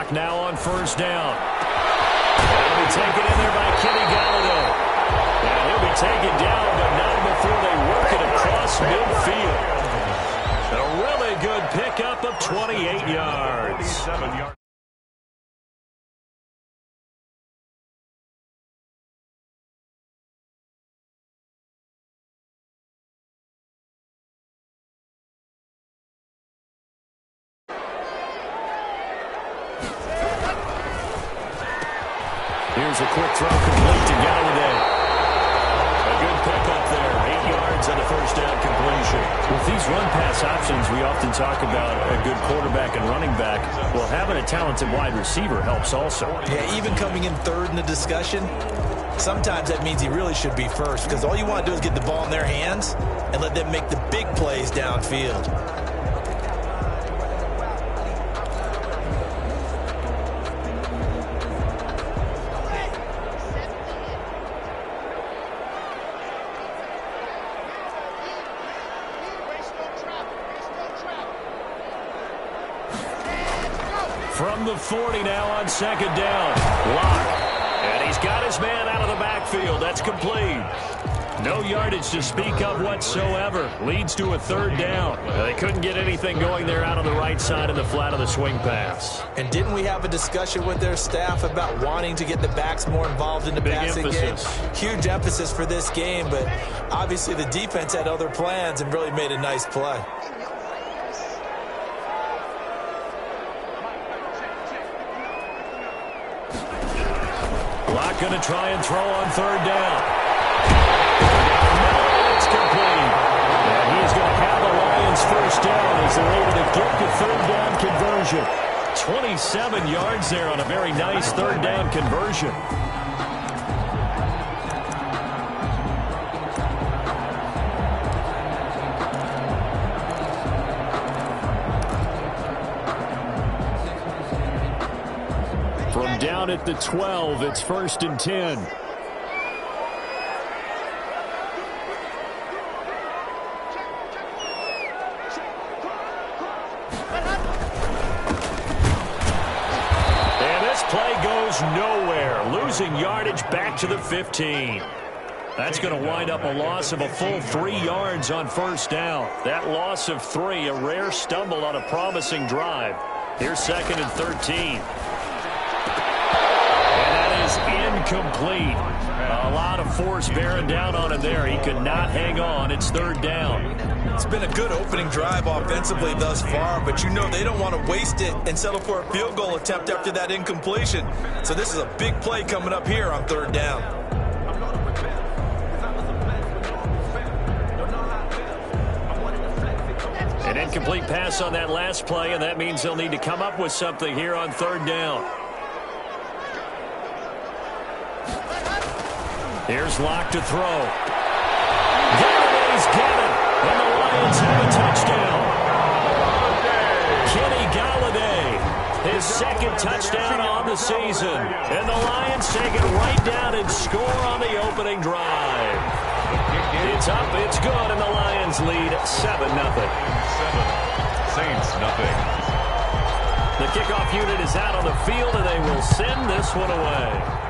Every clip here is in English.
clock now on first down. That'll be taken in there by Kenny Galladay. And he'll be taken down, but not before they work it across midfield. A really good pickup of 28 yards. Here's a quick throw complete to Galladay. A good pickup there. 8 yards on the first down completion. With these run-pass options, we often talk about a good quarterback and running back. Well, having a talented wide receiver helps also. Yeah, even coming in third in the discussion, sometimes that means he really should be first, because all you want to do is get the ball in their hands and let them make the big plays downfield. From the 40 now on second down. Lock. And he's got his man out of the backfield. That's complete. No yardage to speak of whatsoever. Leads to a third down. They couldn't get anything going there out on the right side of the flat of the swing pass. And didn't we have a discussion with their staff about wanting to get the backs more involved in the passing game? Huge emphasis for this game, but obviously the defense had other plans and really made a nice play. Locke going to try and throw on third down. It's complete. And he's going to have the Lions first down as they're able to get the third down conversion. 27 yards there on a very nice third down conversion. From down at the 12, it's 1st and 10. And this play goes nowhere. Losing yardage back to the 15. That's going to wind up a loss of a full 3 yards on first down. That loss of 3, a rare stumble on a promising drive. Here's 2nd and 13. Incomplete. A lot of force bearing down on him there. He could not hang on. It's third down. It's been a good opening drive offensively thus far, but you know they don't want to waste it and settle for a field goal attempt after that incompletion. So this is a big play coming up here on third down. An incomplete pass on that last play, and that means they'll need to come up with something here on third down. Here's Locke to throw. Galladay's got it, and the Lions have a touchdown. Kenny Galladay, his 2nd touchdown on the season. And the Lions take it right down and score on the opening drive. It's up, it's good, and the Lions lead 7-0. 7, Saints nothing. The kickoff unit is out on the field, and they will send this one away.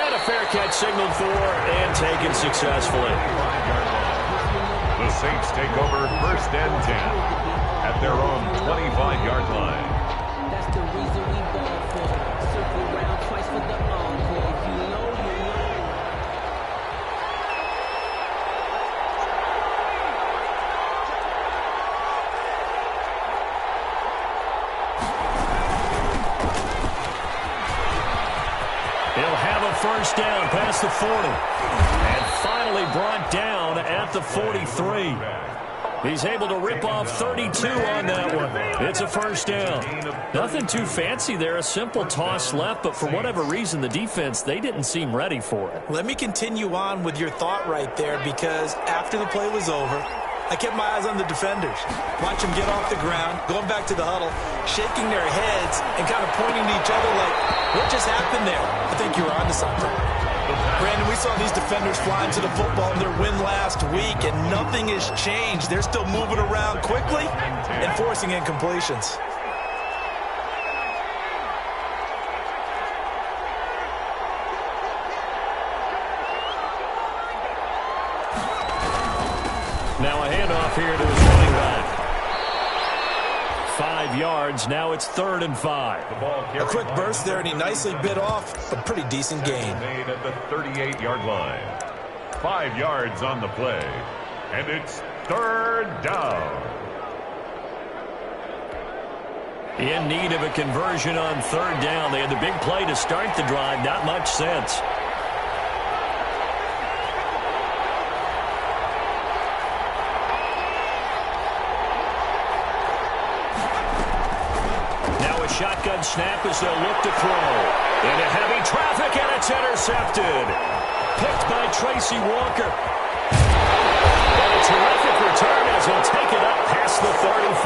And a fair catch signaled for and taken successfully. The Saints take over 1st and 10 at their own 25-yard line. That's the reason we ball for. Circle around twice for the encore. If you know, you know. He'll have a first down past the 40. And finally brought down at the 43. He's able to rip off 32 on that one. It's a first down. Nothing too fancy there. A simple toss left, but for whatever reason, the defense, they didn't seem ready for it. Let me continue on with your thought right there, because after the play was over, I kept my eyes on the defenders. Watch them get off the ground, going back to the huddle, shaking their heads and kind of pointing to each other like, what just happened there? I think you were onto something. Brandon, we saw these defenders flying to the football in their win last week, and nothing has changed. They're still moving around quickly and forcing incompletions. handoff here to his running back. 5 yards. Now it's 3rd and 5. A quick burst there, and he nicely bit off a pretty decent gain. Made at the 38-yard line. 5 yards on the play. And it's 3rd down. In need of a conversion on 3rd down. They had the big play to start the drive. Not much sense. Shotgun snap as they'll look to throw. Into heavy traffic, and it's intercepted. Picked by Tracy Walker. And a terrific return as he'll take it up past the 35.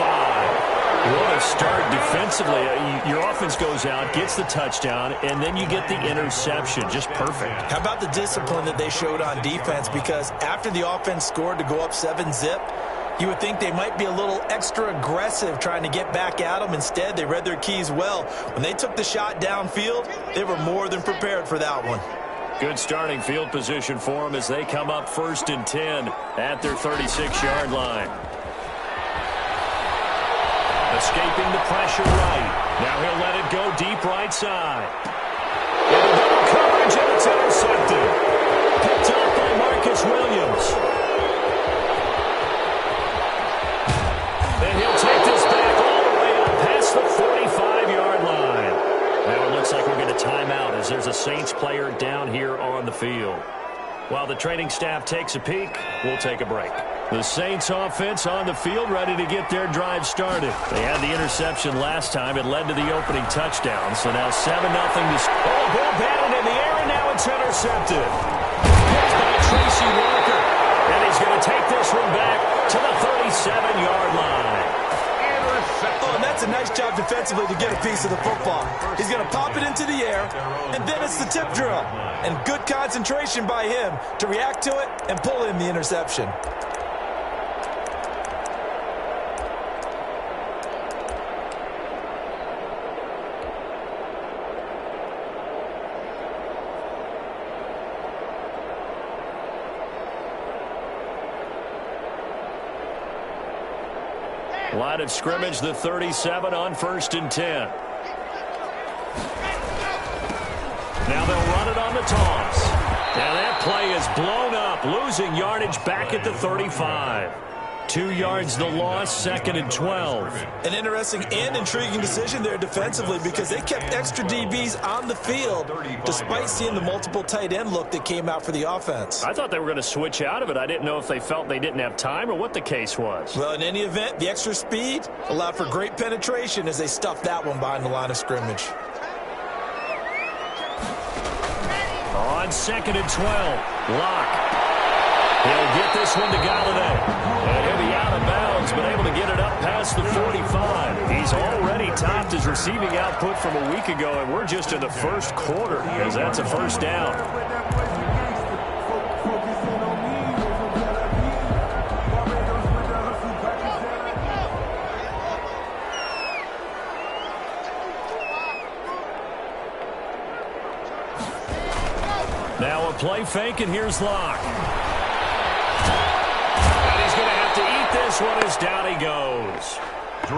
What a start defensively. Your offense goes out, gets the touchdown, and then you get the interception. Just perfect. How about the discipline that they showed on defense? Because after the offense scored to go up 7-zip, you would think they might be a little extra aggressive trying to get back at them. Instead, they read their keys well. When they took the shot downfield, they were more than prepared for that one. Good starting field position for them as they come up 1st and 10 at their 36-yard line. Escaping the pressure right. Now he'll let it go deep right side. Into double coverage, and it's intercepted. Picked up by Marcus Williams. And he'll take this back all the way up past the 45-yard line. Now it looks like we'll get a timeout as there's a Saints player down here on the field. While the training staff takes a peek, we'll take a break. The Saints offense on the field ready to get their drive started. They had the interception last time. It led to the opening touchdown. So now 7-0 to... Oh, ball batted in the air, and now it's intercepted. Picked by Tracy Walker. And he's going to take this one back to the 37-yard line. Oh, and that's a nice job defensively to get a piece of the football. He's going to pop it into the air, and then it's the tip drill. And good concentration by him to react to it and pull in the interception. Line of scrimmage, the 37 on 1st and 10. Now they'll run it on the toss. Now that play is blown up, losing yardage back at the 35. 2 yards the loss, 2nd and 12. An interesting and intriguing decision there defensively because they kept extra DBs on the field despite seeing the multiple tight end look that came out for the offense. I thought they were going to switch out of it. I didn't know if they felt they didn't have time or what the case was. Well, in any event, the extra speed allowed for great penetration as they stuffed that one behind the line of scrimmage. On 2nd and 12, Locke. He'll get this one to Galladay. And he'll be out of bounds, but able to get it up past the 45. He's already topped his receiving output from a week ago, and we're just in the first quarter as that's a 1st down. Now a play fake, and here's Locke. This one is down he goes.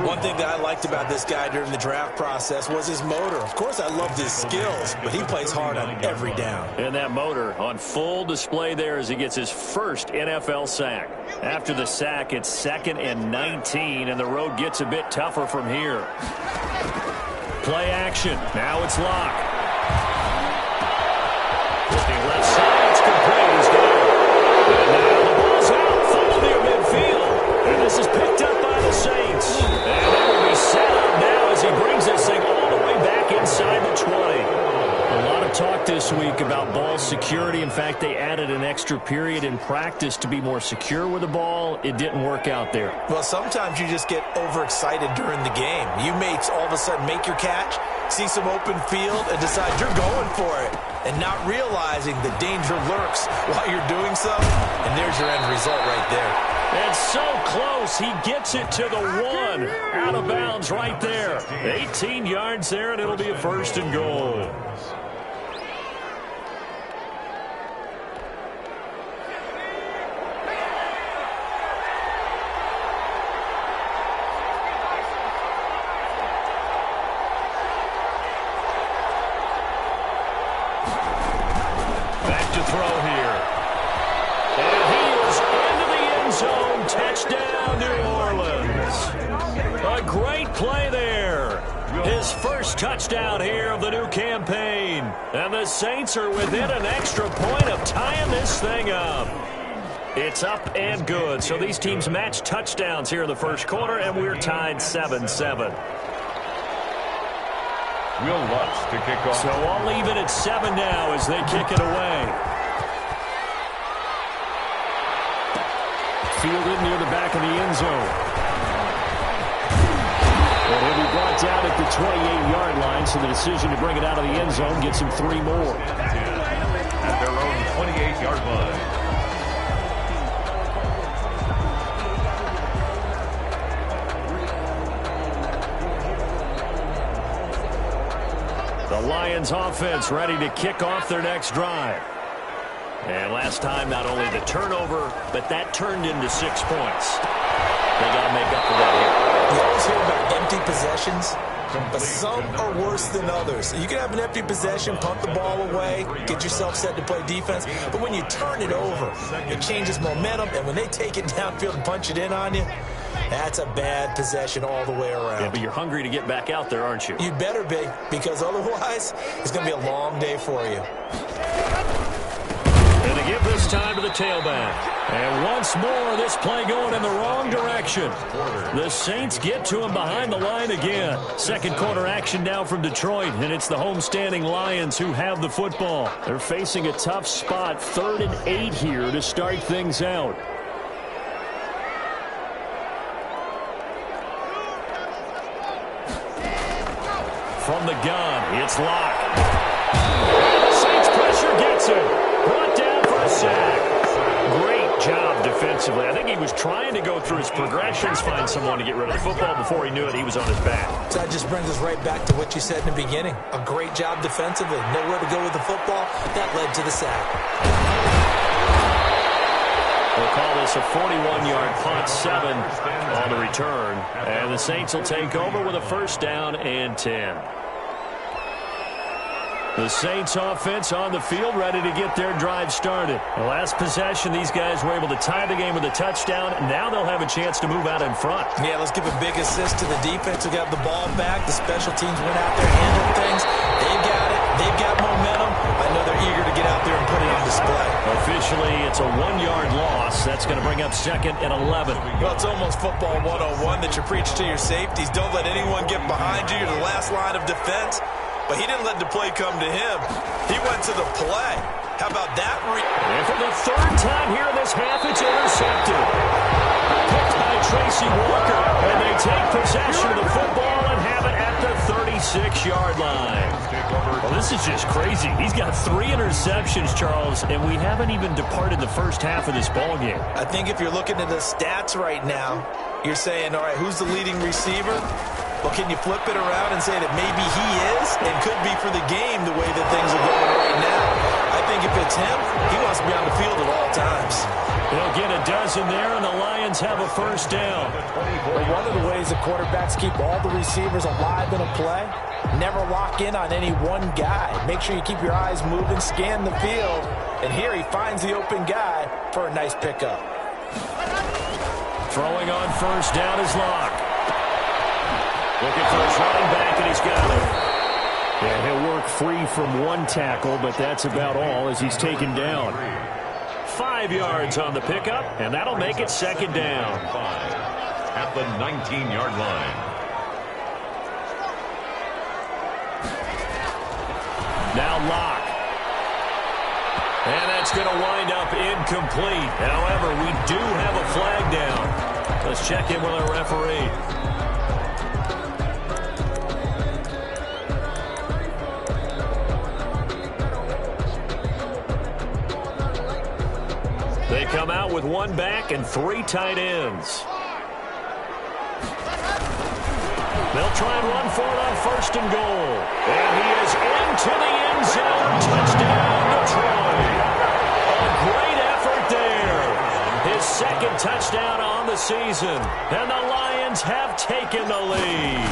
One thing that I liked about this guy during the draft process was his motor. Of course, I loved his skills, but he plays hard on every down. And that motor on full display there as he gets his first NFL sack. After the sack, it's 2nd and 19, and the road gets a bit tougher from here. Play action. Now it's Locke. Looking left side, it's complete. He's got it. And now the ball's out. Fumble near midfield. And this is picked up by the Saints. And they will be set up now as he brings this thing all the way back inside the 20. A lot of talk this week about ball security. In fact, they added an extra period in practice to be more secure with the ball. It didn't work out there. Well, sometimes you just get overexcited during the game. You may all of a sudden make your catch, see some open field, and decide you're going for it, and not realizing the danger lurks while you're doing so. And there's your end result right there. And so close, he gets it to the 1. Out of bounds right there. 18 yards there, and it'll be a 1st and goal. throw here. And he is into the end zone. Touchdown, New Orleans. A great play there. His first touchdown here of the new campaign. And the Saints are within an extra point of tying this thing up. It's up and good. So these teams match touchdowns here in the first quarter, and we're tied 7-7. Will Lutz to kick off. So I'll leave it at 7 now as they kick it away. Fielded near the back of the end zone. And he'll be brought down at the 28-yard line, so the decision to bring it out of the end zone gets him 3 more. At their own 28-yard line. The Lions offense ready to kick off their next drive. And last time, not only the turnover, but that turned into 6 points. They got to make up for that here. You always hear about empty possessions, but some are worse than others. You can have an empty possession, punt the ball away, get yourself set to play defense, but when you turn it over, it changes momentum, and when they take it downfield and punch it in on you, that's a bad possession all the way around. Yeah, but you're hungry to get back out there, aren't you? You better be, because otherwise, it's going to be a long day for you. And they give this time to the tailback. And once more, this play going in the wrong direction. The Saints get to him behind the line again. Second quarter action now from Detroit, and it's the homestanding Lions who have the football. They're facing a tough spot, 3rd and 8 here to start things out. From the gun, it's Locke. Saints pressure gets him. Brought down for a sack. Great job defensively. I think he was trying to go through his progressions, find someone to get rid of the football. Before he knew it, he was on his back. So that just brings us right back to what you said in the beginning. A great job defensively. Nowhere to go with the football. That led to the sack. We'll call this a 41-yard punt, 7 on the return. And the Saints will take over with a 1st down and 10. The Saints offense on the field, ready to get their drive started. The last possession, these guys were able to tie the game with a touchdown. Now they'll have a chance to move out in front. Yeah, let's give a big assist to the defense who got the ball back. The special teams went out there, handled things. They've got it. They've got momentum. I know they're eager to get out there and put it on display. Officially, it's a 1-yard loss. That's going to bring up 2nd and 11. Well, it's almost football 101 that you preach to your safeties. Don't let anyone get behind you. You're the last line of defense. But he didn't let the play come to him. He went to the play. How about that? And for the 3rd time here in this half, it's intercepted. Picked by Tracy Walker. And they take possession of the football and have it at the 36-yard line. Well, this is just crazy. He's got 3 interceptions, Charles, and we haven't even departed the first half of this ballgame. I think if you're looking at the stats right now, you're saying, all right, who's the leading receiver? Well, can you flip it around and say that maybe he is and could be for the game the way that things are going right now? I think if it's him, he wants to be on the field at all times. They'll get a dozen there, and the Lions have a 1st down. Well, one of the ways the quarterbacks keep all the receivers alive in a play, never lock in on any one guy. Make sure you keep your eyes moving, scan the field, and here he finds the open guy for a nice pickup. Throwing on 1st down is Locke. Looking for his running back, and he's got it. Yeah, he'll work free from 1 tackle, but that's about all as he's taken down. 5 yards on the pickup, and that'll make it 2nd down. At the 19-yard line. Now Locke. And that's going to wind up incomplete. However, we do have a flag down. Let's check in with our referee. They come out with 1 back and 3 tight ends. They'll try and run for it on 1st and goal. And he is into the end zone. Touchdown, Detroit. A great effort there. His 2nd touchdown on the season. And the Lions have taken the lead.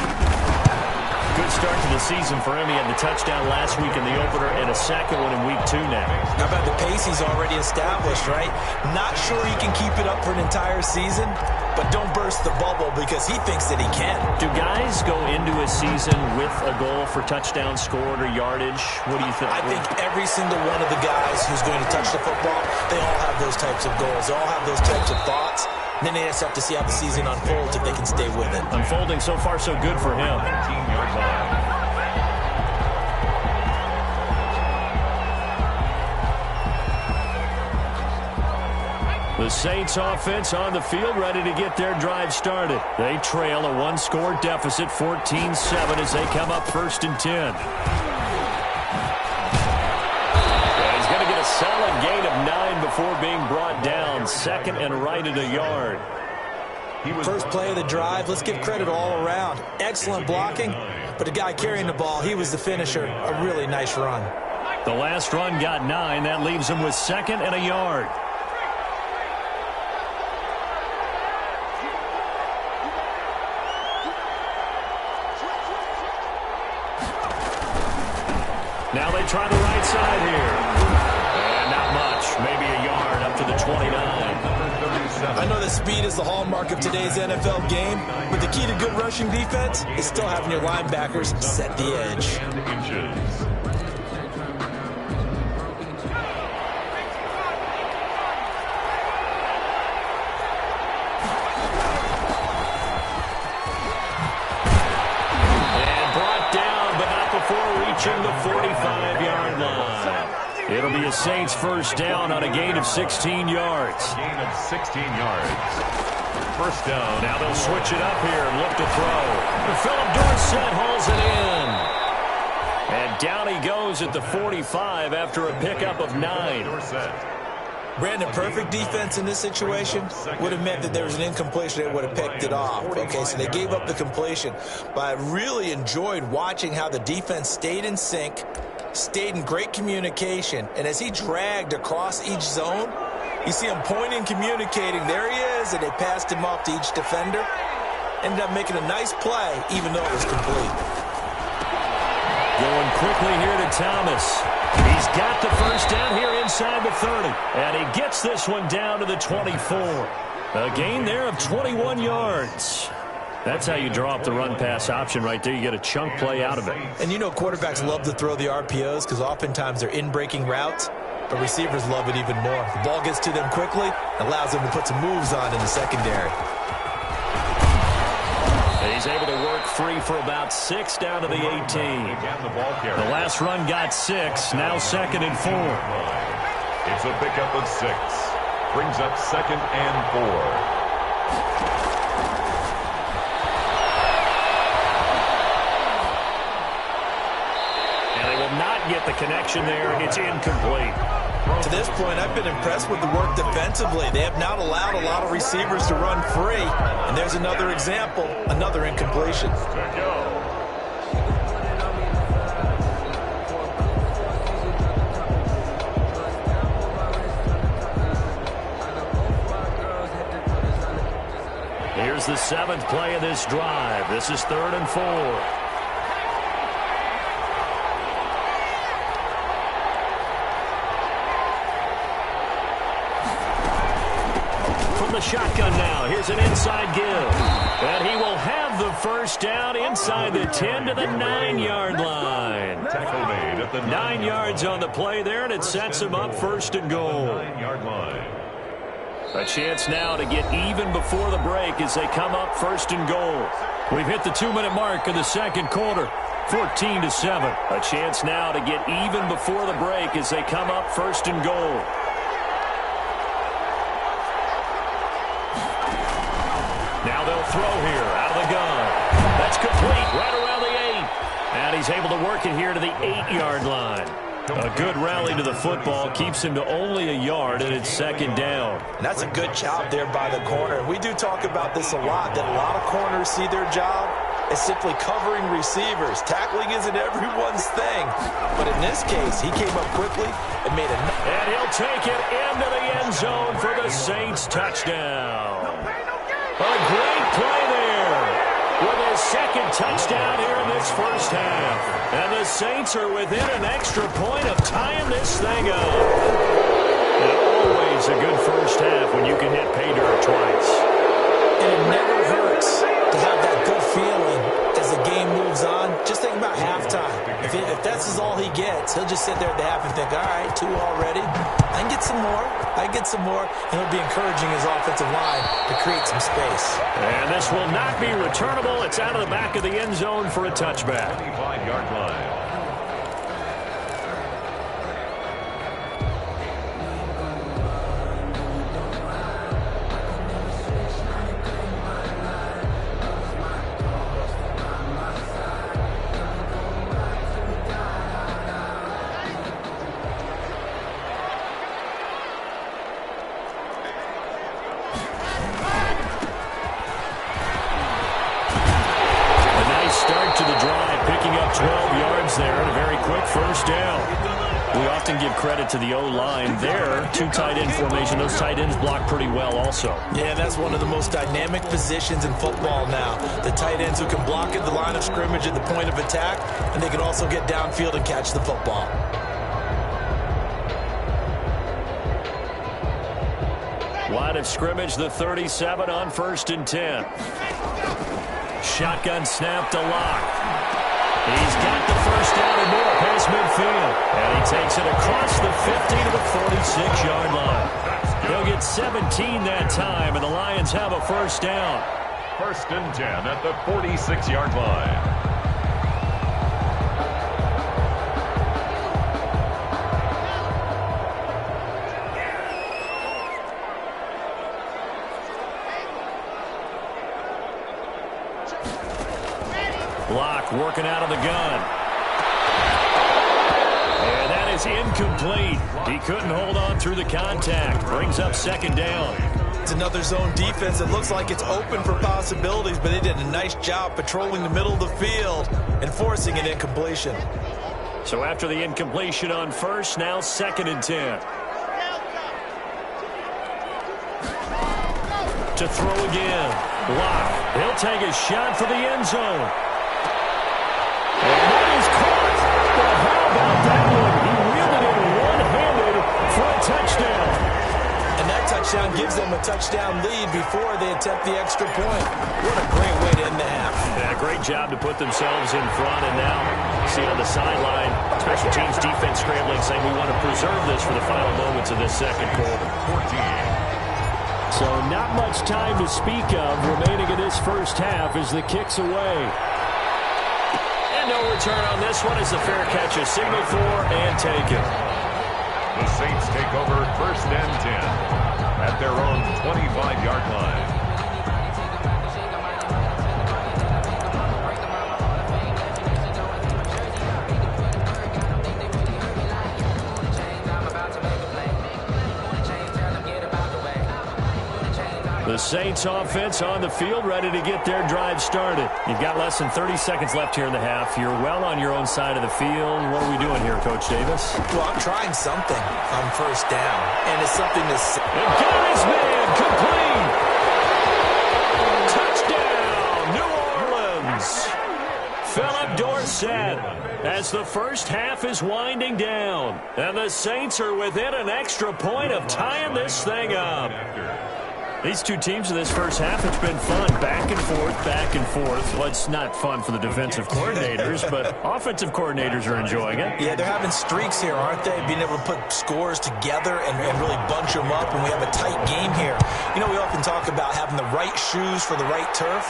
Good start to the season for him. He had the touchdown last week in the opener and a second one in week 2 now. How about the pace he's already established, right? Not sure he can keep it up for an entire season, but don't burst the bubble because he thinks that he can. Do guys go into a season with a goal for touchdown scored or yardage? What do you think? I think every single one of the guys who's going to touch the football, they all have those types of goals. They all have those types of thoughts. And then they just have to see how the season unfolds if they can stay with it. Unfolding so far so good for him. 19-yard line. The Saints offense on the field ready to get their drive started. They trail a 1-score deficit, 14-7 as they come up 1st and 10. He's going to get a solid gain of 9 before being brought down. 2nd and right at a yard. First play of the drive, let's give credit all around. Excellent blocking, but the guy carrying the ball, he was the finisher. A really nice run. The last run got 9. That leaves him with 2nd and a yard. Now they try the right side here. And not much. Maybe a yard up to the 29. I know that speed is the hallmark of today's NFL game, but the key to good rushing defense is still having your linebackers set the edge. Reaching the 45-yard line. It'll be a Saints first down on a gain of 16 yards. Gain of 16 yards. First down. Now they'll switch it up here and look to throw. And Philip Dorsett hauls it in. And down he goes at the 45 after a pickup of 9. Brandon, perfect defense in this situation would have meant that there was an incompletion that would have picked it off. Okay, so they gave up the completion. But I really enjoyed watching how the defense stayed in sync, stayed in great communication. And as he dragged across each zone, you see him pointing, communicating. There he is, and they passed him off to each defender. Ended up making a nice play, even though it was complete. Going quickly here to Thomas. He's got the first down here inside the 30. And he gets this one down to the 24. A gain there of 21 yards. That's how you draw up the run-pass option right there. You get a chunk play out of it. And you know quarterbacks love to throw the RPOs because oftentimes they're in-breaking routes. But receivers love it even more. The ball gets to them quickly, allows them to put some moves on in the secondary. He's able to work free for about 6 down to the 18. The last run got 6, now 2nd and 4. It's a pickup of 6. Brings up 2nd and 4. And they will not get the connection there. It's incomplete. To this point, I've been impressed with the work defensively. They have not allowed a lot of receivers to run free. And there's another example, another incompletion. Here's the 7th play of this drive. This is 3rd and 4. The shotgun now. Here's an inside give. And he will have the first down inside the 10 to the 9-yard line. Tackle made at the 9 yards on the play there, and it sets him up 1st and goal. 9-yard line. A chance now to get even before the break as they come up 1st and goal. We've hit the 2-minute mark of the 2nd quarter. 14-7. A chance now to get even before the break as they come up 1st and goal. Now they'll throw here out of the gun. That's complete right around the 8. And he's able to work it here to the 8-yard line. A good rally to the football keeps him to only a yard, and it's 2nd down. And that's a good job there by the corner. We do talk about this a lot, that a lot of corners see their job as simply covering receivers. Tackling isn't everyone's thing. But in this case, he came up quickly and made a... And he'll take it into the end zone for the Saints touchdown. A great play there. with his second touchdown here in this first half. And the Saints are within an extra point of tying this thing up. And always a good first half when you can hit pay dirt twice. And it never hurts to have that good feeling as the game moves on. Just think about halftime. If that's all he gets, he'll just sit there at the half and think, all right, 2 already. I can get some more. I can get some more. And he'll be encouraging his offensive line to create some space. And this will not be returnable. It's out of the back of the end zone for a touchback. 25-yard line. Start to the drive, picking up 12 yards there and a very quick first down. We often give credit to the O-line there. 2 tight end formation. Those tight ends block pretty well also. Yeah, that's one of the most dynamic positions in football now. The tight ends who can block at the line of scrimmage at the point of attack, and they can also get downfield and catch the football. Line of scrimmage, the 37 on 1st and 10. Shotgun snap to Locke. He's got the first down and more past midfield. And he takes it across the 50 to the 46-yard line. He'll get 17 that time, and the Lions have a first down. 1st and 10 at the 46-yard line. Locke working out of the gun. And that is incomplete. He couldn't hold on through the contact. Brings up 2nd down. It's another zone defense. It looks like it's open for possibilities, but they did a nice job patrolling the middle of the field and forcing an incompletion. So after the incompletion on 1st, now 2nd and 10. To throw again. Locke. He'll take a shot for the end zone. And that is caught. Well, how about that one? He wheeled it in one-handed for a touchdown. And that touchdown gives them a touchdown lead before they attempt the extra point. What a great way to end the half. Yeah, great job to put themselves in front. And now, see on the sideline, special teams defense scrambling, saying we want to preserve this for the final moments of this second quarter. 14. So not much time to speak of remaining in this first half as the kick's away. And no return on this one as the fair catch is signaled for and taken. The Saints take over 1st and 10 at their own 25-yard line. The Saints offense on the field, ready to get their drive started. You've got less than 30 seconds left here in the half. You're well on your own side of the field. What are we doing here, Coach Davis? Well, I'm trying something on 1st down, and it's something to... And got his man, complete! Touchdown, New Orleans! Philip Dorsett, as the first half is winding down. And the Saints are within an extra point of tying this thing up. These two teams in this first half, it's been fun. Back and forth, back and forth. Well, it's not fun for the defensive coordinators, but offensive coordinators are enjoying it. Yeah, they're having streaks here, aren't they? Being able to put scores together and really bunch them up, and we have a tight game here. You know, we often talk about having the right shoes for the right turf.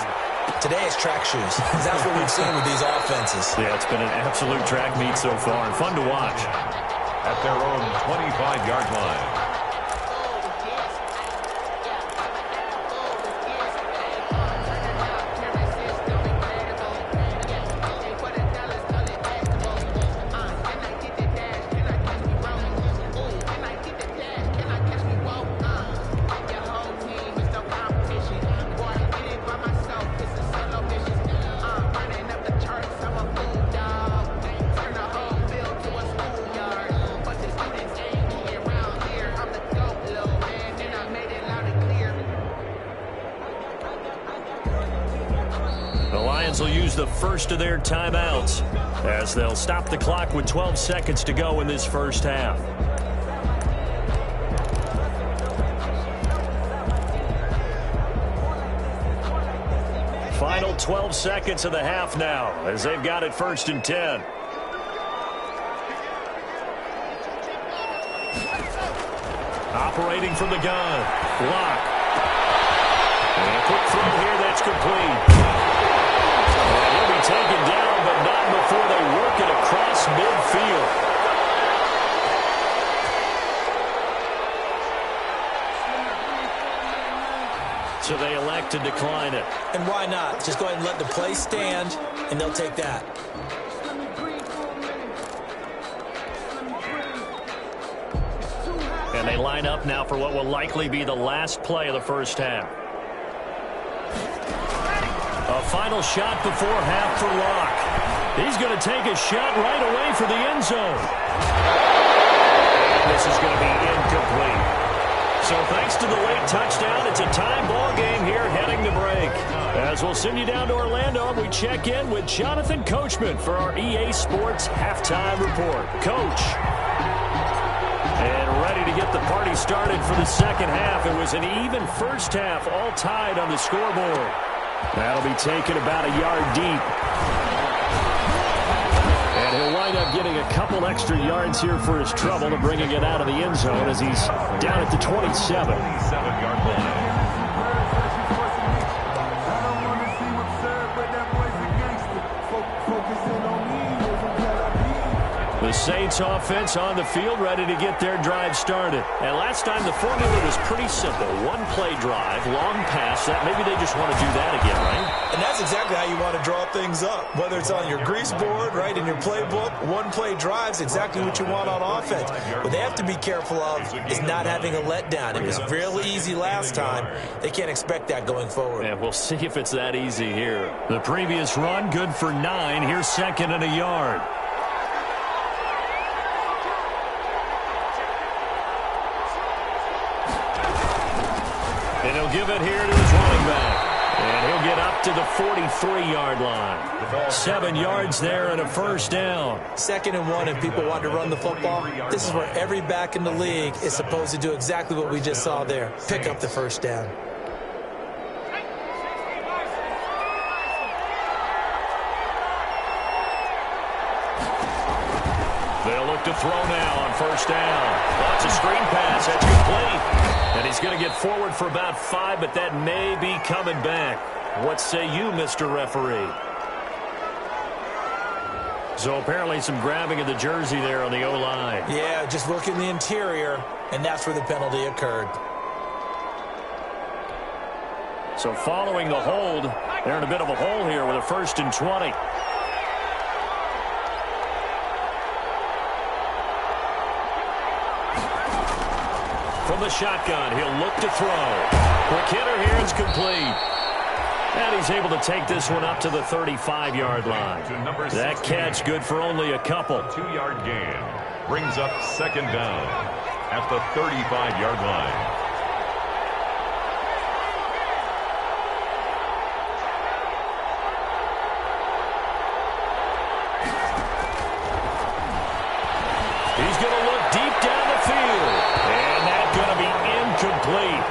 Today it's track shoes. That's what we've seen with these offenses. Yeah, it's been an absolute track meet so far, and fun to watch. At their own 25-yard line. Lions will use the first of their timeouts as they'll stop the clock with 12 seconds to go in this first half. Final 12 seconds of the half now as they've got it 1st and 10. Operating from the gun. Block. And a quick throw here that's complete. And he'll be taken down, but not before they work it across midfield. So they elect to decline it. And why not? Just go ahead and let the play stand, and they'll take that. And they line up now for what will likely be the last play of the first half. A final shot before half for Locke. He's going to take a shot right away for the end zone. And this is going to be incomplete. So thanks to the late touchdown, it's a tie ball game here heading to break. As we'll send you down to Orlando, we check in with Jonathan Coachman for our EA Sports Halftime Report. Coach. And ready to get the party started for the second half. It was an even first half, all tied on the scoreboard. That'll be taken about a yard deep. And he'll wind up getting a couple extra yards here for his trouble to bringing it out of the end zone as he's down at the 27. 27-yard line. The Saints offense on the field ready to get their drive started. And last time the formula was pretty simple. One play drive, long pass. That maybe they just want to do that again, right? And that's exactly how you want to draw things up. Whether it's on your grease board, right, in your playbook, one play drive's exactly what you want on offense. What they have to be careful of is not having a letdown. It was really easy last time. They can't expect that going forward. And we'll see if it's that easy here. The previous run, good for 9. Here's 2nd and a yard. And he'll give it here to his running back. And he'll get up to the 43-yard line. 7 yards there and a first down. 2nd and 1, and people want to run the football. This is where every back in the league is supposed to do exactly what we just saw there. Pick up the first down. They'll look to throw now on first down. Lots of screen pass. That's complete. And he's going to get forward for about 5, but that may be coming back. What say you, Mr. Referee? So apparently some grabbing of the jersey there on the O-line. Yeah, just look in the interior, and that's where the penalty occurred. So following the hold, they're in a bit of a hole here with a 1st and 20. From the shotgun, he'll look to throw. Quick hitter here, it's complete. And he's able to take this one up to the 35-yard line. That catch good for only a couple. 2-yard gain brings up 2nd down at the 35-yard line. He's going to look deep down the field. And that's going to be incomplete.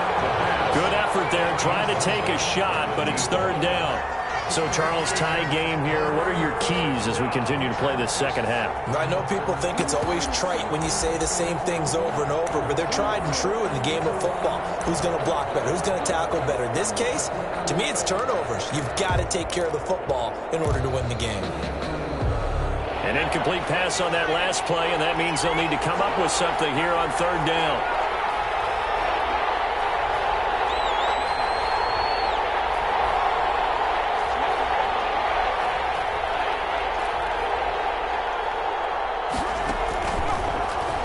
Good effort there, trying to take a shot, but it's 3rd down. So, Charles, tie game here. What are your keys as we continue to play this second half? I know people think it's always trite when you say the same things over and over, but they're tried and true in the game of football. Who's going to block better? Who's going to tackle better? In this case, to me, it's turnovers. You've got to take care of the football in order to win the game. An incomplete pass on that last play, and that means they'll need to come up with something here on 3rd down.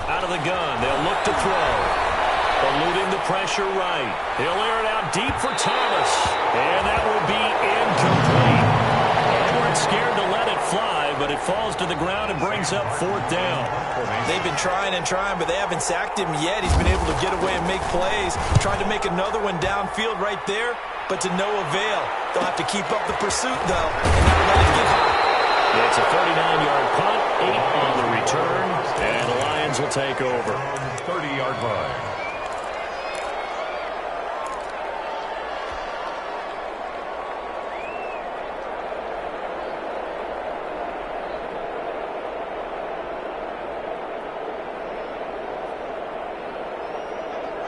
Out of the gun, they'll look to throw. Eluding the pressure right. He'll air it out deep for Thomas, and that will be incomplete. They weren't scared to let it fly, but it falls to the ground and brings up 4th down. They've been trying and trying, but they haven't sacked him yet. He's been able to get away and make plays. Tried to make another one downfield right there. but to no avail. They'll have to keep up the pursuit, though, and not let it get hot. It's a 39-yard punt, 8 on the return, and the Lions will take over. 30-yard line.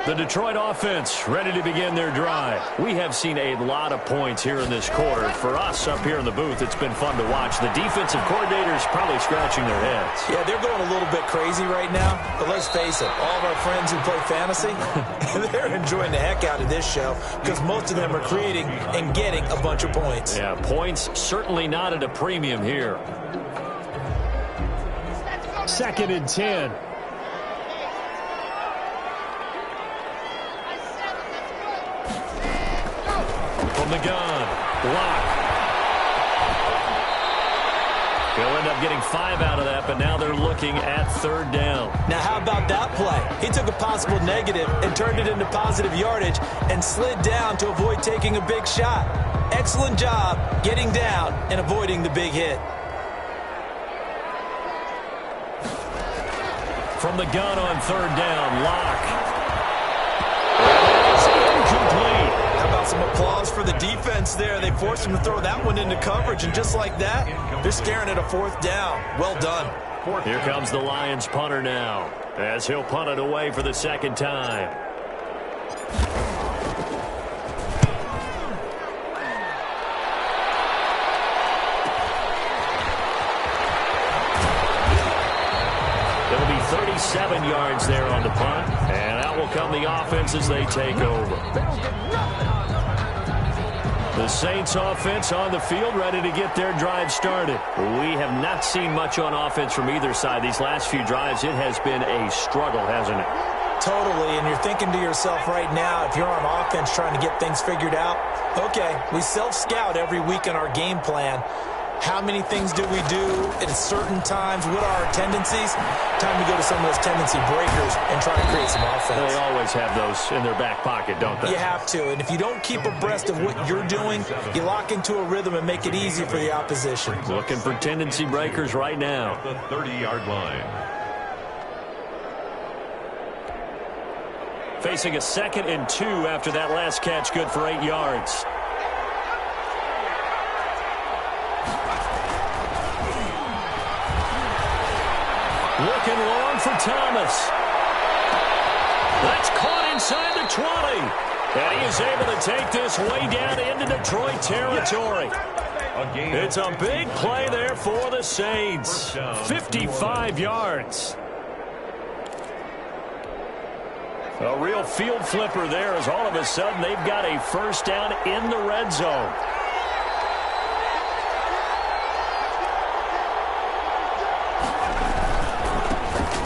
The Detroit offense ready to begin their drive. We have seen a lot of points here in this quarter. For us up here in the booth, it's been fun to watch. The defensive coordinators probably scratching their heads. Yeah, they're going a little bit crazy right now. But let's face it, all of our friends who play fantasy, they're enjoying the heck out of this show because most of them are creating and getting a bunch of points. Yeah, points certainly not at a premium here. 2nd and 10. From the gun, block. They'll end up getting 5 out of that, but now they're looking at 3rd down. Now, how about that play? He took a possible negative and turned it into positive yardage and slid down to avoid taking a big shot. Excellent job getting down and avoiding the big hit. From the gun on 3rd down, Lock. It's incomplete. How about some applause for the defense there? They forced him to throw that one into coverage, and just like that, they're staring at a 4th down. Well done. Here comes the Lions punter now, as he'll punt it away for the 2nd time. It'll be 37 yards there on the punt, and out will come the offense as they take over. The Saints offense on the field ready to get their drive started. We have not seen much on offense from either side. These last few drives, it has been a struggle, hasn't it? Totally, and you're thinking to yourself right now, if you're on offense trying to get things figured out, okay, we self-scout every week in our game plan. How many things do we do at certain times? What are our tendencies? Time to go to some of those tendency breakers and try to create some offense. They always have those in their back pocket, don't they? You have to, and if you don't keep abreast of what you're doing, you lock into a rhythm and make it easy for the opposition. Looking for tendency breakers right now. The 30-yard line. Facing a 2nd and 2 after that last catch, good for 8 yards. Looking long for Thomas. That's caught inside the 20. And he is able to take this way down into Detroit territory. It's a big play there for the Saints. 55 yards. A real field flipper there as all of a sudden they've got a 1st down in the red zone.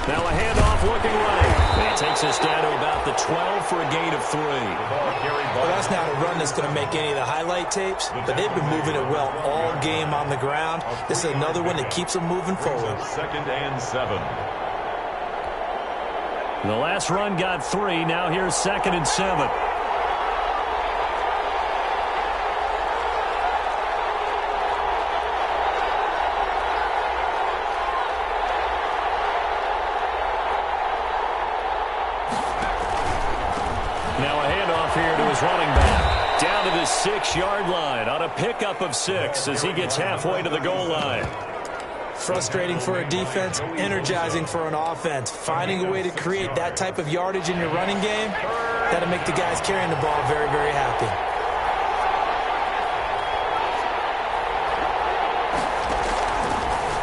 Now a handoff looking right. And he takes us down to about the 12 for a gain of 3. Well, that's not a run that's going to make any of the highlight tapes, but they've been moving it well all game on the ground. This is another one that keeps them moving forward. 2nd and 7. The last run got 3. Now here's 2nd and 7. Now a handoff here to his running back. Down to the 6-yard line on a pickup of 6 as he gets halfway to the goal line. Frustrating for a defense, energizing for an offense. Finding a way to create that type of yardage in your running game, that'll make the guys carrying the ball very, very happy.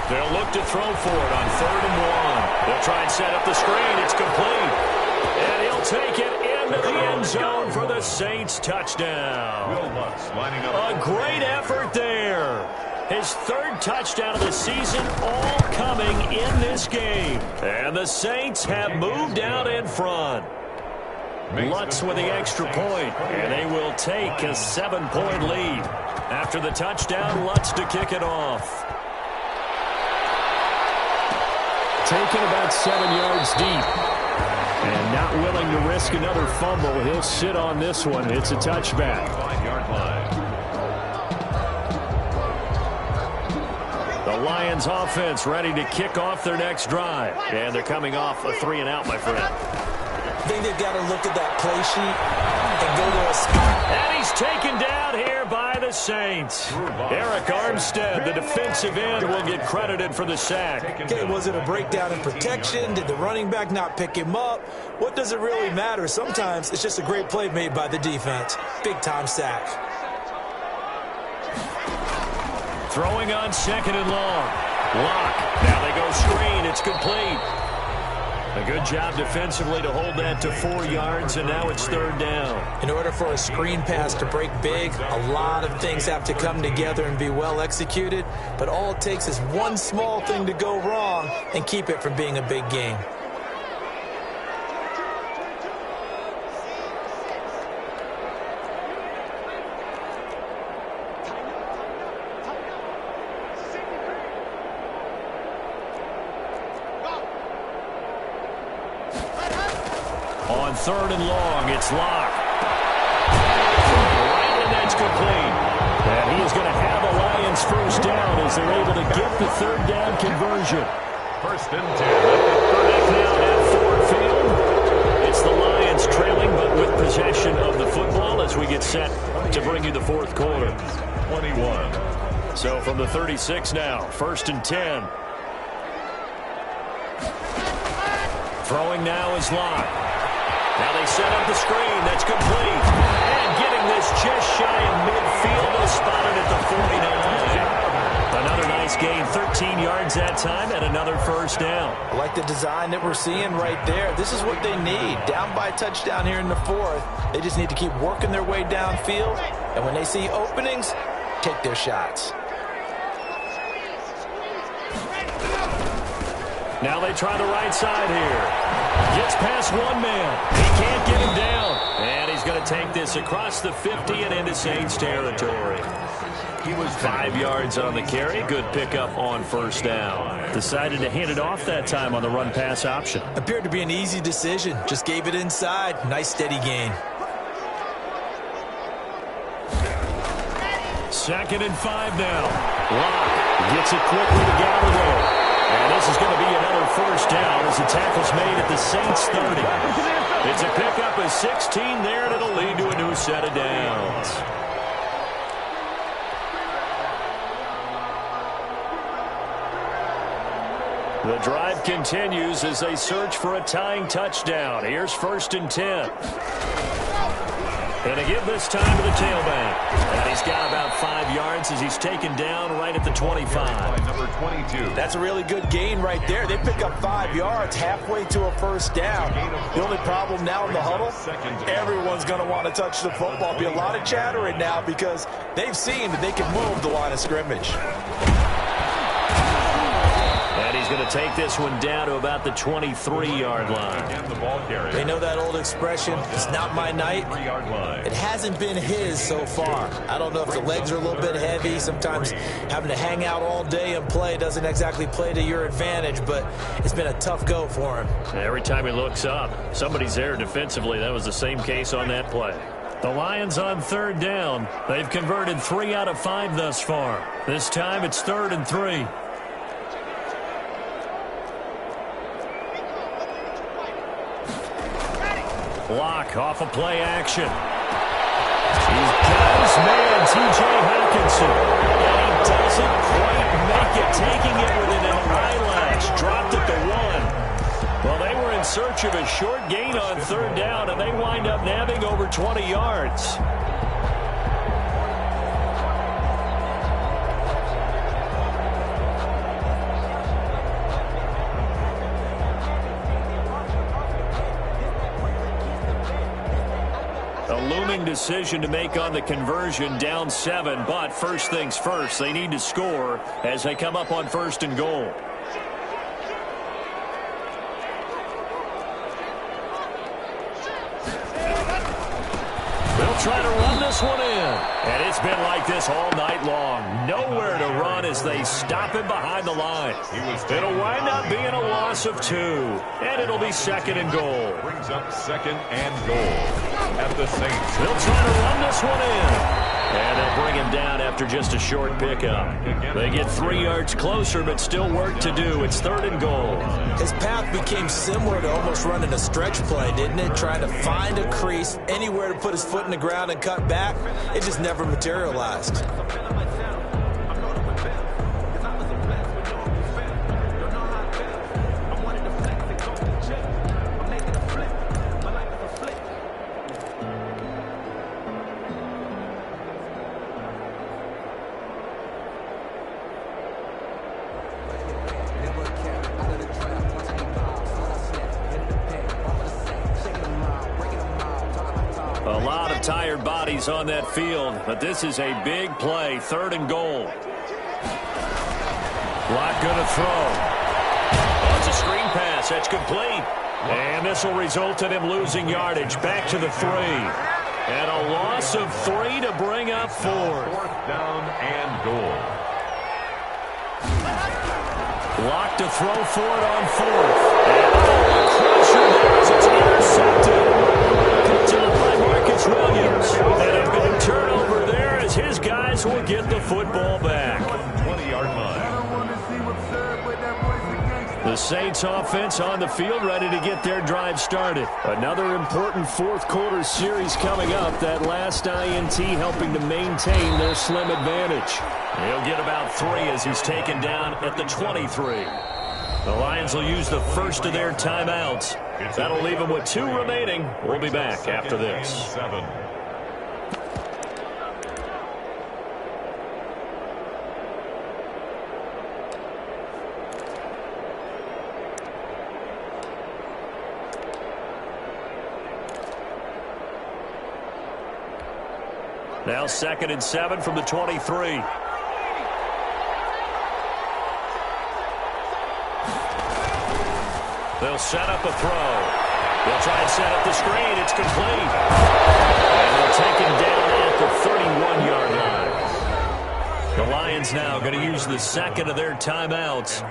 They'll look to throw for it on 3rd and 1. They'll try and set up the screen. It's complete. And he'll take it into the end zone for the Saints touchdown. A great effort there. His 3rd touchdown of the season, all coming in this game. And the Saints have moved out in front. Lutz with the extra point, and they will take a 7-point lead. After the touchdown, Lutz to kick it off. Taken about 7 yards deep. And not willing to risk another fumble. He'll sit on this one. It's a touchback. 5-yard line. The Lions offense ready to kick off their next drive. And they're coming off a 3-and-out, my friend. I think they've got to look at that play sheet and go to a spot. And he's taken down here by the Saints. Eric Armstead, the defensive end, will get credited for the sack. Okay, was it a breakdown in protection? Did the running back not pick him up? What does it really matter? Sometimes it's just a great play made by the defense. Big-time sack. Throwing on 2nd and long. Lock. Now they go screen. It's complete. A good job defensively to hold that to 4 yards, and now it's 3rd down. In order for a screen pass to break big, a lot of things have to come together and be well executed, but all it takes is one small thing to go wrong and keep it from being a big game. On 3rd and long, it's Locke. Right, and that's complete. And he is going to have a Lions first down as they're able to get the 3rd down conversion. 1st and 10. Back now at Ford Field. It's the Lions trailing, but with possession of the football as we get set to bring you the 4th quarter. 21. So from the 36 now, 1st and 10. Throwing now is Locke. Now they set up the screen. That's complete. And getting this just shy of midfield. They'll spot it at the 49. Another nice gain. 13 yards that time and another first down. I like the design that we're seeing right there. This is what they need. Down by a touchdown here in the 4th. They just need to keep working their way downfield. And when they see openings, take their shots. Now they try the right side here. Gets past one man. He can't get him down. And he's going to take this across the 50 and into Saints territory. He was 5 yards on the carry. Good pickup on first down. Decided to hand it off that time on the run-pass option. Appeared to be an easy decision. Just gave it inside. Nice steady gain. 2nd and 5 now. Locke gets it quickly to Gallagher. And this is going to be another first down as the tackle's made at the Saints 30. It's a pickup of 16 there, and it'll lead to a new set of downs. The drive continues as they search for a tying touchdown. Here's 1st and 10. And to give this time to the tailback. And he's got about 5 yards as he's taken down right at the 25. Number 22. That's a really good gain right there. They pick up 5 yards halfway to a first down. The only problem now in the huddle, everyone's going to want to touch the football. Be a lot of chattering now because they've seen that they can move the line of scrimmage. And he's going to take this one down to about the 23-yard line. They know that old expression, it's not my night. It hasn't been his so far. I don't know if the legs are a little bit heavy. Sometimes having to hang out all day and play doesn't exactly play to your advantage, but it's been a tough go for him. Every time he looks up, somebody's there defensively. That was the same case on that play. The Lions on 3rd down. They've converted 3 out of 5 thus far. This time it's 3rd and 3. Block off of play action. He's got his man, T.J. Hawkinson. And he doesn't quite make it, taking it within an eyelash. Dropped at the 1. Well, they were in search of a short gain on 3rd down, and they wind up nabbing over 20 yards. Looming decision to make on the conversion, down 7, but first things first, they need to score as they come up on 1st and goal. They'll try to run this one in. And it's been like this all night long. Nowhere to run as they stop him behind the line. It'll wind up being a loss of 2. And it'll be second and goal. Brings up second and goal at the Saints. They'll try to run this one in. And they'll bring him down after just a short pickup. They get 3 yards closer, but still work to do. It's third and goal. His path became similar to almost running a stretch play, didn't it? Trying to find a crease, anywhere to put his foot in the ground and cut back. It just never materialized. A lot of tired bodies on that field, but this is a big play. Third and goal. Block going to throw. Oh, it's a screen pass. That's complete. And this will result in him losing yardage. Back to the 3. And a loss of 3 to bring up 4. Fourth down and goal. Block to throw for it on 4th. And a crusher there as it's intercepted. Picked up by Marcus Williams. And a big turnover there as his guys will get the football back. 20-yard line. The Saints offense on the field ready to get their drive started. Another important fourth quarter series coming up. That last INT helping to maintain their slim advantage. He'll get about 3 as he's taken down at the 23. The Lions will use the first of their timeouts. That'll leave them with 2 remaining. We'll be back after this. 7. Now 2nd and 7 from the 23. They'll set up a throw. They'll try and set up the screen. It's complete. And they'll take him down at the 31-yard line. The Lions now going to use the second of their timeouts.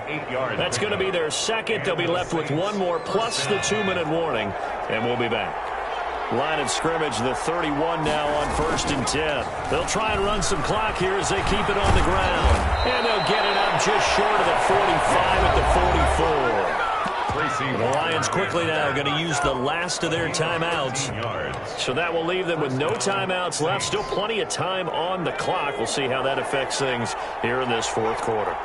That's going to be their second. They'll be left with 1 more plus the 2-minute warning. And we'll be back. Line of scrimmage, the 31 now on 1st and 10. They'll try and run some clock here as they keep it on the ground. And they'll get it up just short of the 45 at the 44. The Lions quickly now going to use the last of their timeouts. So that will leave them with no timeouts left. Still plenty of time on the clock. We'll see how that affects things here in this fourth quarter.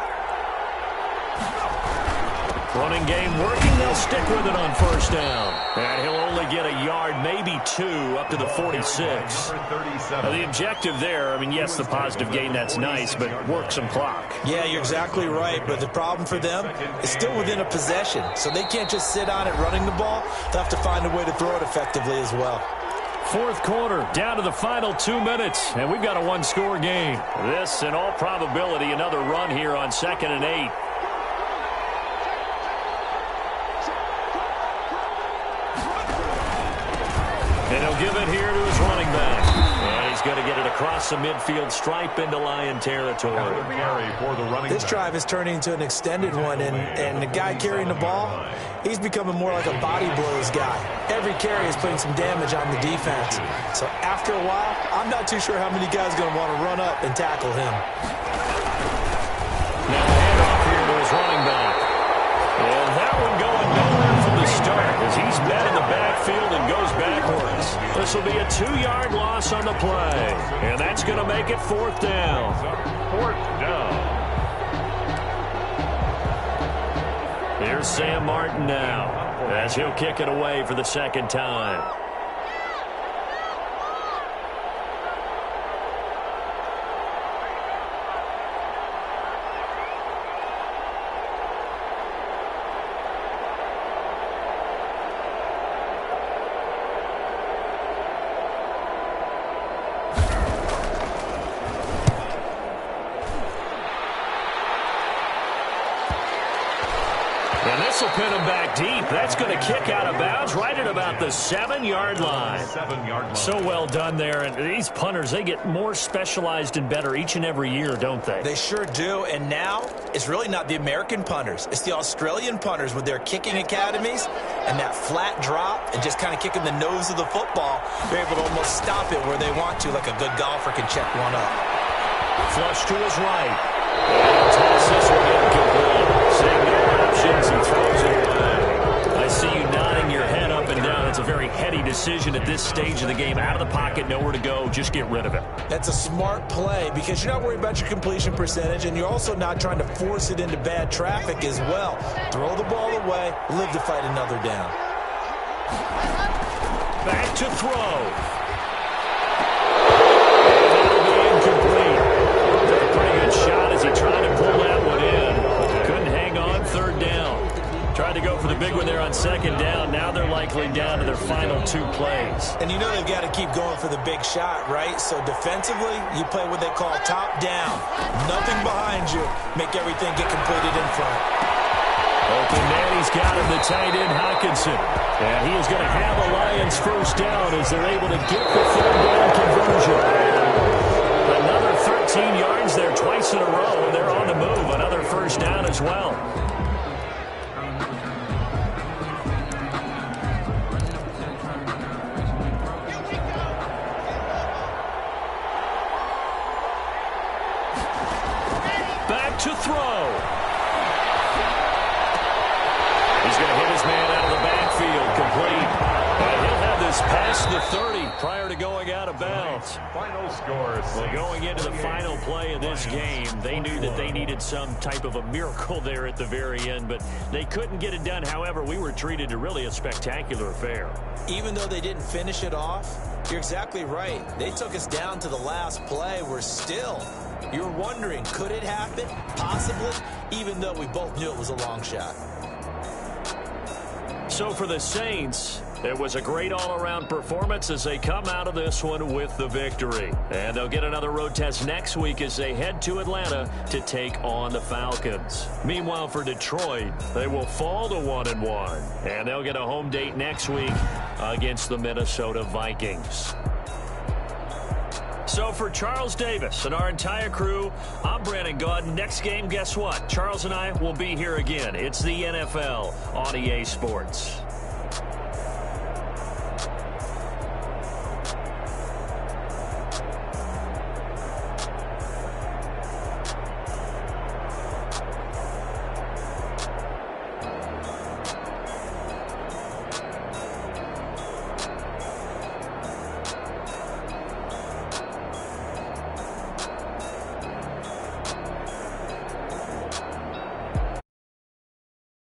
Running game working. They'll stick with it on 1st down. And he'll only get a yard, maybe 2, up to the 46. Now, the objective there, I mean, yes, the positive gain, that's nice, but work some clock. Yeah, you're exactly right. But the problem for them is still within a possession. So they can't just sit on it running the ball. They'll have to find a way to throw it effectively as well. Fourth quarter, down to the final 2 minutes, and we've got a 1-score game. This, in all probability, another run here on 2nd and 8. And he'll give it here to his running back. And he's going to get it across the midfield stripe into Lion territory. This drive is turning into an extended one, and the guy carrying the ball, he's becoming more like a body blows guy. Every carry is putting some damage on the defense. So after a while, I'm not too sure how many guys are going to want to run up and tackle him. Now handoff here to his running back. And that one going nowhere from the start as he's met in the backfield and goes backwards. This will be a 2-yard loss on the play. And that's going to make it 4th down. 4th down. Here's Sam Martin now as he'll kick it away for the 2nd time. And this will pin him back deep. That's going to kick out of bounds right at about the 7-yard line. 7-yard line. So well done there. And these punters, they get more specialized and better each and every year, don't they? They sure do. And now it's really not the American punters. It's the Australian punters with their kicking academies and that flat drop and just kind of kicking the nose of the football. They're able to almost stop it where they want to, like a good golfer can check one up. Flush to his right. And toss this one incomplete. Seeing no options, he throws it away. I see you nodding your head up and down. It's a very heady decision at this stage of the game. Out of the pocket, nowhere to go. Just get rid of it. That's a smart play because you're not worried about your completion percentage, and you're also not trying to force it into bad traffic as well. Throw the ball away, live to fight another down. Back to throw. And that'll be incomplete. Took a pretty good shot as he tried to pull that one in. Couldn't hang on, third down. Tried to go for the big one there on second down. Now they're likely down to their final 2 plays. And you know they've got to keep going for the big shot, right? So defensively, you play what they call top down. Nothing behind you. Make everything get completed in front. Open man, he's got him, the tight end, Hockenson. And he is going to have a Lions first down as they're able to get the third down conversion. Another 13 yards there twice in a row. They're on the move. Another first down as well. Back to throw. He's going to hit his man out of the backfield, complete. And he'll have this past the 30 prior to going out of bounds. Final score. Well, going into the final play of this game, they knew that they needed some type of a miracle there at the very end, but they couldn't get it done. However, we were treated to really a spectacular affair. Even though they didn't finish it off, you're exactly right. They took us down to the last play. We're still, you're wondering, could it happen? Possibly, even though we both knew it was a long shot. So for the Saints, it was a great all-around performance as they come out of this one with the victory. And they'll get another road test next week as they head to Atlanta to take on the Falcons. Meanwhile, for Detroit, they will fall to 1-1. And they'll get a home date next week against the Minnesota Vikings. So for Charles Davis and our entire crew, I'm Brandon Gaudin. Next game, guess what? Charles and I will be here again. It's the NFL on EA Sports.